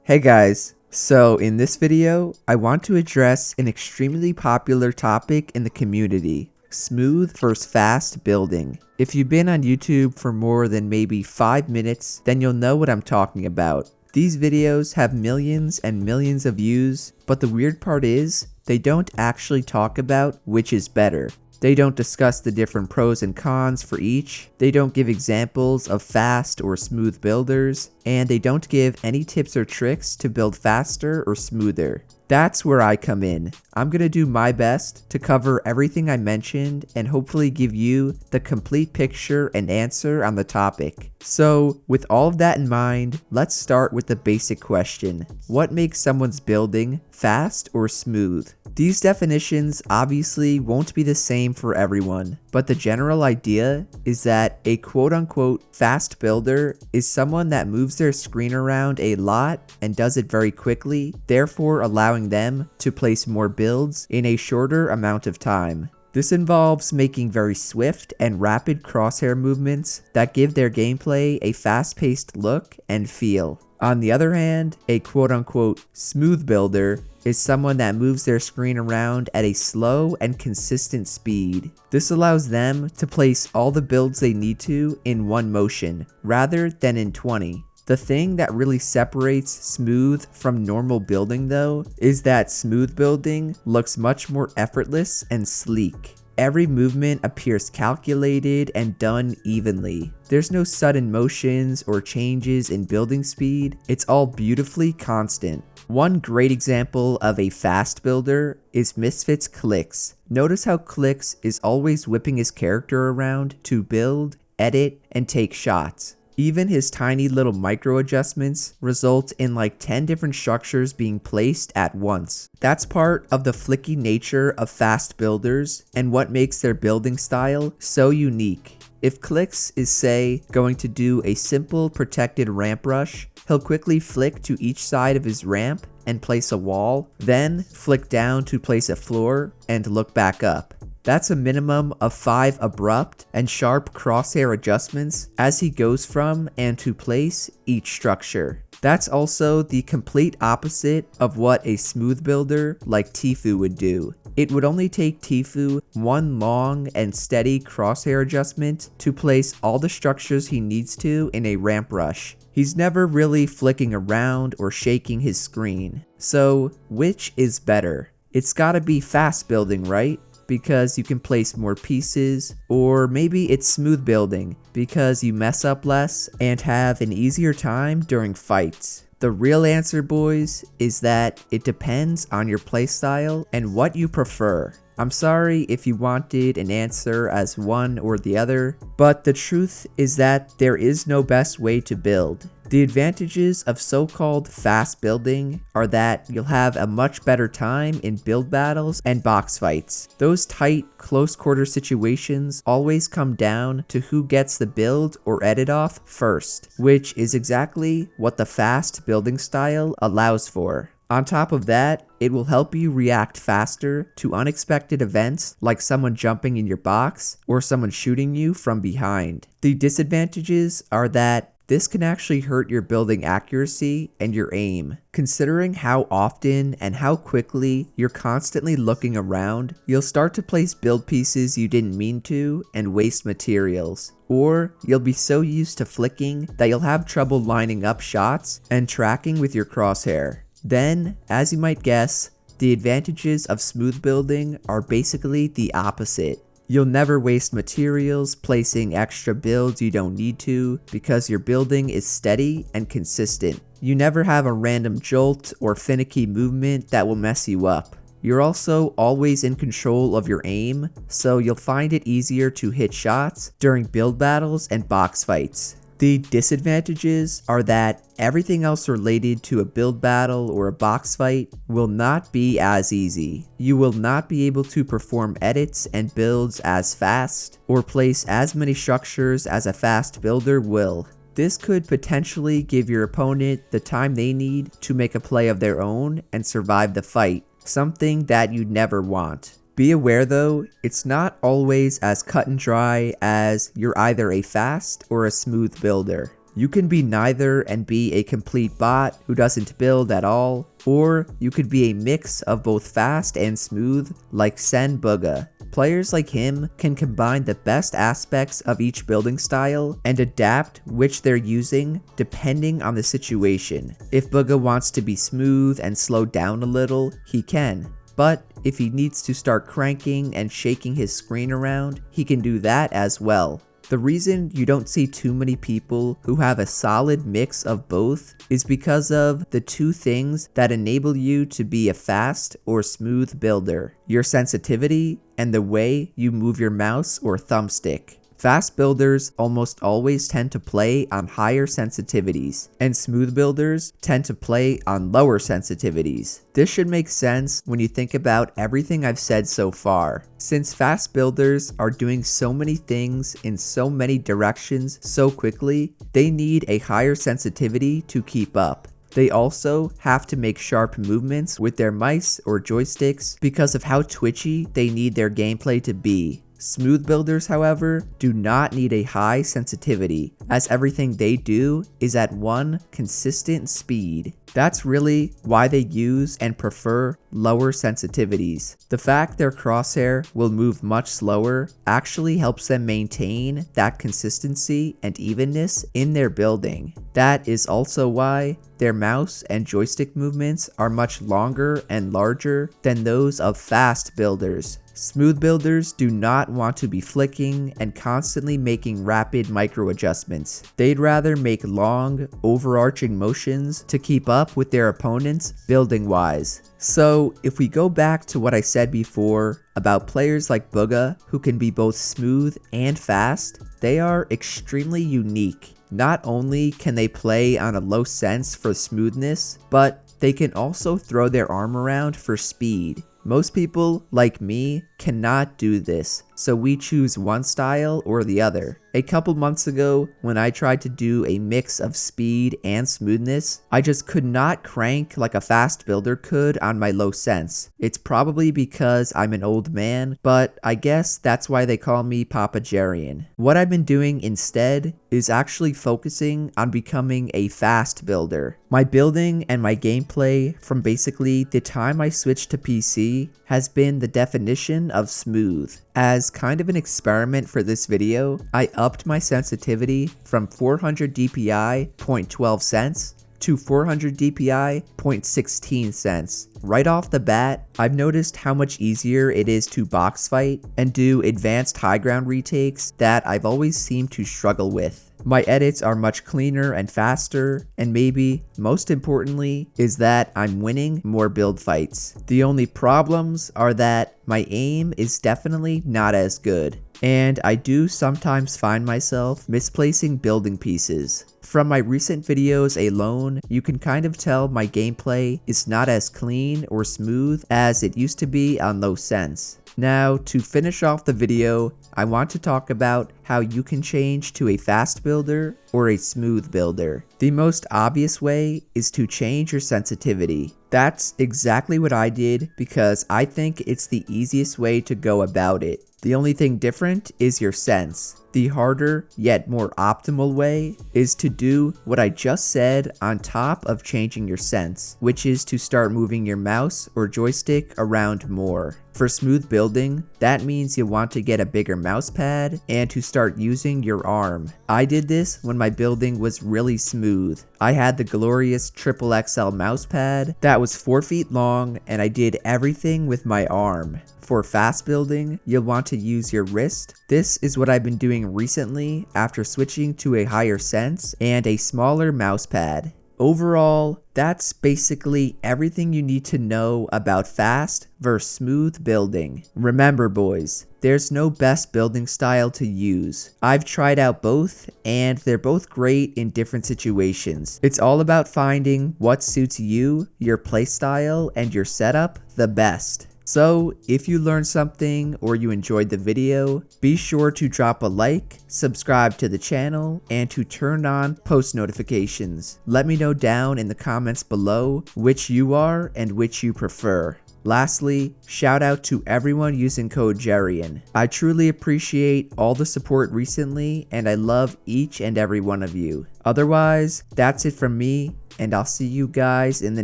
Hey guys, so in this video, I want to address an extremely popular topic in the community, smooth versus fast building. If you've been on YouTube for more than maybe 5 minutes, then you'll know what I'm talking about. These videos have millions and millions of views, but the weird part is, they don't actually talk about which is better. They don't discuss the different pros and cons for each, they don't give examples of fast or smooth builders, and they don't give any tips or tricks to build faster or smoother. That's where I come in. I'm gonna do my best to cover everything I mentioned and hopefully give you the complete picture and answer on the topic. So, with all of that in mind, let's start with the basic question. What makes someone's building fast or smooth? These definitions obviously won't be the same for everyone, but the general idea is that a quote-unquote fast builder is someone that moves their screen around a lot and does it very quickly, therefore allowing them to place more builds in a shorter amount of time. This involves making very swift and rapid crosshair movements that give their gameplay a fast-paced look and feel. On the other hand, a quote-unquote smooth builder is someone that moves their screen around at a slow and consistent speed. This allows them to place all the builds they need to in one motion, rather than in 20. The thing that really separates smooth from normal building though, is that smooth building looks much more effortless and sleek. Every movement appears calculated and done evenly. There's no sudden motions or changes in building speed, it's all beautifully constant. One great example of a fast builder is Misfit's Clix. Notice how Clix is always whipping his character around to build, edit, and take shots. Even his tiny little micro adjustments result in like 10 different structures being placed at once. That's part of the flicky nature of fast builders and what makes their building style so unique. If Clix is, say, going to do a simple protected ramp rush, he'll quickly flick to each side of his ramp and place a wall, then flick down to place a floor and look back up. That's a minimum of 5 abrupt and sharp crosshair adjustments as he goes from and to place each structure. That's also the complete opposite of what a smooth builder like Tfue would do. It would only take Tfue one long and steady crosshair adjustment to place all the structures he needs to in a ramp rush. He's never really flicking around or shaking his screen. So, which is better? It's gotta be fast building, right? Because you can place more pieces, or maybe it's smooth building because you mess up less and have an easier time during fights. The real answer, boys, is that it depends on your playstyle and what you prefer. I'm sorry if you wanted an answer as one or the other, but the truth is that there is no best way to build. The advantages of so-called fast building are that you'll have a much better time in build battles and box fights. Those tight, close quarter situations always come down to who gets the build or edit off first, which is exactly what the fast building style allows for. On top of that, it will help you react faster to unexpected events like someone jumping in your box or someone shooting you from behind. The disadvantages are that this can actually hurt your building accuracy and your aim. Considering how often and how quickly you're constantly looking around, you'll start to place build pieces you didn't mean to and waste materials. Or you'll be so used to flicking that you'll have trouble lining up shots and tracking with your crosshair. Then, as you might guess, the advantages of smooth building are basically the opposite. You'll never waste materials placing extra builds you don't need to because your building is steady and consistent. You never have a random jolt or finicky movement that will mess you up. You're also always in control of your aim, so you'll find it easier to hit shots during build battles and box fights. The disadvantages are that everything else related to a build battle or a box fight will not be as easy. You will not be able to perform edits and builds as fast, or place as many structures as a fast builder will. This could potentially give your opponent the time they need to make a play of their own and survive the fight, something that you'd never want. Be aware though, it's not always as cut and dry as you're either a fast or a smooth builder. You can be neither and be a complete bot who doesn't build at all, or you could be a mix of both fast and smooth like Bugha. Players like him can combine the best aspects of each building style and adapt which they're using depending on the situation. If Bugha wants to be smooth and slow down a little, he can. But if he needs to start cranking and shaking his screen around, he can do that as well. The reason you don't see too many people who have a solid mix of both is because of the two things that enable you to be a fast or smooth builder: your sensitivity and the way you move your mouse or thumbstick. Fast builders almost always tend to play on higher sensitivities, and smooth builders tend to play on lower sensitivities. This should make sense when you think about everything I've said so far. Since fast builders are doing so many things in so many directions so quickly, they need a higher sensitivity to keep up. They also have to make sharp movements with their mice or joysticks because of how twitchy they need their gameplay to be. Smooth builders, however, do not need a high sensitivity, as everything they do is at one consistent speed. That's really why they use and prefer lower sensitivities. The fact their crosshair will move much slower actually helps them maintain that consistency and evenness in their building. That is also why their mouse and joystick movements are much longer and larger than those of fast builders. Smooth builders do not want to be flicking and constantly making rapid micro adjustments. They'd rather make long, overarching motions to keep up with their opponents building wise. So if we go back to what I said before about players like Bugha who can be both smooth and fast, they are extremely unique. Not only can they play on a low sense for smoothness, but they can also throw their arm around for speed. Most people, like me, cannot do this, so we choose one style or the other. A couple months ago, when I tried to do a mix of speed and smoothness, I just could not crank like a fast builder could on my low sense. It's probably because I'm an old man, but I guess that's why they call me itsJerian. What I've been doing instead is actually focusing on becoming a fast builder. My building and my gameplay from basically the time I switched to PC has been the definition of smooth. As kind of an experiment for this video, I upped my sensitivity from 400 dpi 0.12 cents to 400 dpi 0.16 cents. Right off the bat, I've noticed how much easier it is to box fight and do advanced high ground retakes that I've always seemed to struggle with. My edits are much cleaner and faster, and maybe most importantly is that I'm winning more build fights. The only problems are that my aim is definitely not as good, and I do sometimes find myself misplacing building pieces. From my recent videos alone, you can kind of tell my gameplay is not as clean or smooth as it used to be on low sense. Now, to finish off the video, I want to talk about how you can change to a fast builder or a smooth builder. The most obvious way is to change your sensitivity. That's exactly what I did because I think it's the easiest way to go about it. The only thing different is your sense. The harder, yet more optimal way is to do what I just said on top of changing your sense, which is to start moving your mouse or joystick around more. For smooth building, that means you want to get a bigger mouse pad and to start using your arm. I did this when my building was really smooth. I had the glorious XXL mouse pad that was 4 feet long and I did everything with my arm. For fast building, you'll want to use your wrist. This is what I've been doing recently after switching to a higher sense and a smaller mouse pad. Overall, that's basically everything you need to know about fast versus smooth building. Remember boys, there's no best building style to use. I've tried out both and they're both great in different situations. It's all about finding what suits you, your playstyle, and your setup the best. So, if you learned something or you enjoyed the video, be sure to drop a like, subscribe to the channel, and to turn on post notifications. Let me know down in the comments below which you are and which you prefer. Lastly, shout out to everyone using code JERIAN. I truly appreciate all the support recently, and I love each and every one of you. Otherwise, that's it from me, and I'll see you guys in the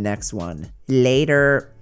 next one. Later.